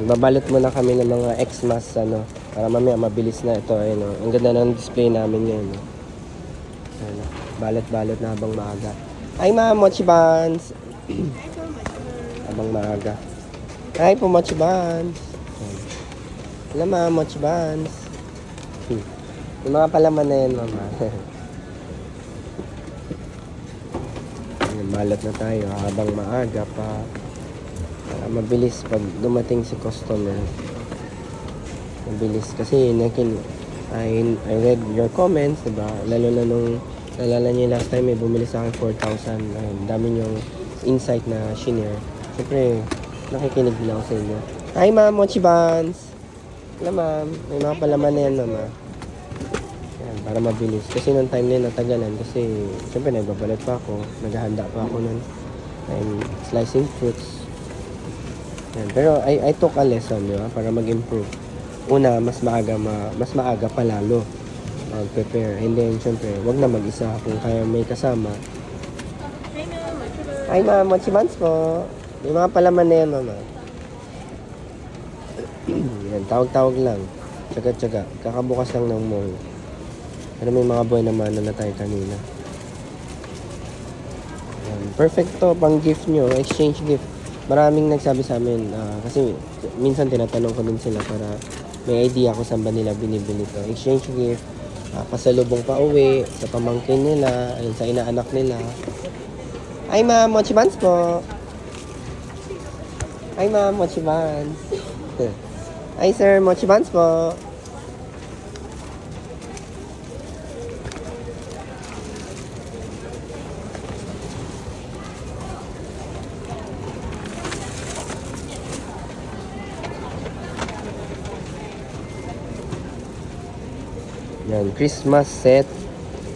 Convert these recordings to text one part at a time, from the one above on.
Babalot muna kami ng mga Xmas ano, para mamaya mabilis na ito. Ayun, oh. Ang ganda ng display namin ngayon. Oh. Ayun, oh. Balot-balot na habang maaga. Ay, ma'am, mochi buns. Habang maaga. Ay po, mochi buns. Hello, ma'am, mochi buns. Yung mga palaman na yan, mama. Balot na tayo habang maaga pa. Mabilis pag dumating si customer. Mabilis kasi I read your comments, diba? Lalo na nung nalala niyo last time may bumili sa akin 4,000. Dami yung insight na shinare. Siyempre, nakikinig din ako sa inyo. Hi ma'am, mochi buns. Hello ma'am, may mga palaman na yan mama. Yan, para mabilis. Kasi nung time na yun natagalan kasi siyempre nagbabalat pa ako. Naghahanda pa ako nun. I'm slicing fruits. Yan. Pero I took a lesson, di ba? Para mag-improve. Una, mas maaga pa lalo mag-prepare. And then, syempre, wag na mag-isa kung kaya may kasama. Hi ma'am, mochi buns po. May mga palaman na yan, mama. Yan, tawag-tawag lang. Tsaga-tsaga. Kakabukas lang ng mall. Pero may mga boy naman na tayo kanina. Yan. Perfect to, pang gift nyo. Exchange gift. Maraming nagsabi sa amin, kasi minsan tinatanong ko din sila para may idea ko saan ba nila binibili to. Exchange gift, pasalubong pa uwi, sa pamangkin nila, ayun, sa inaanak nila. Ay ma'am, mochi buns po. Ay ma'am, mochi buns. Ay sir, mochi buns po. Yan, Christmas set.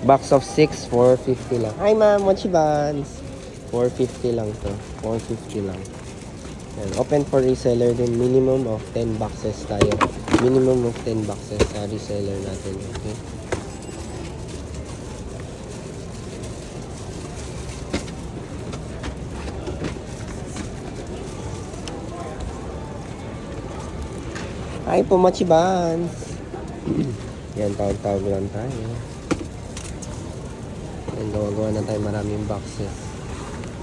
Box of 6, 450 lang. Hi ma'am, mochi buns. 450 lang to. 450 lang. Yan, open for reseller din. Minimum of 10 boxes tayo. Minimum of 10 boxes sa reseller natin. Okay. Hi po, mochi buns. Yan, tawag-tawag lang tayo. Yan, gawa-gawa na tayo maraming boxes.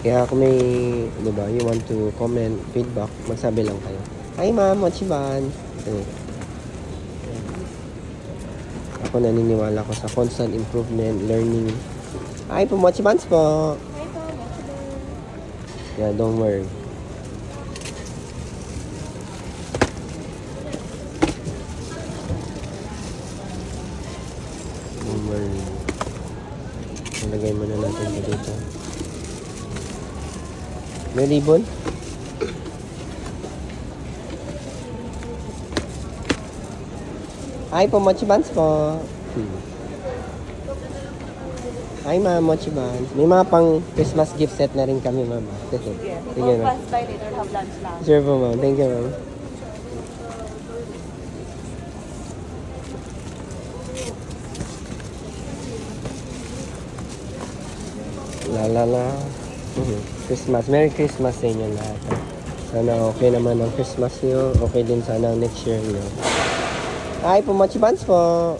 Kaya kung may, diba, you want to comment, feedback, magsabi lang kayo. Hi ma'am, mochi buns. Ako naniniwala ko sa constant improvement, learning. Hi po, mochi buns po. Hi po, mochi buns. Yeah, don't worry. Ilagay muna natin dito. May ribbon? Hi po, mochi buns po. Hi ma'am, mochi buns. May mga pang Christmas gift set na rin kami, ma'am. Sige, Sige ma'am. pass by later, have lunch lang. Sure po, ma'am. Thank you, ma'am. La. Christmas. Merry Christmas sa inyo lahat. Sana okay naman ang Christmas nyo. Okay din sana ang next year nyo. Hi po, mochi buns po.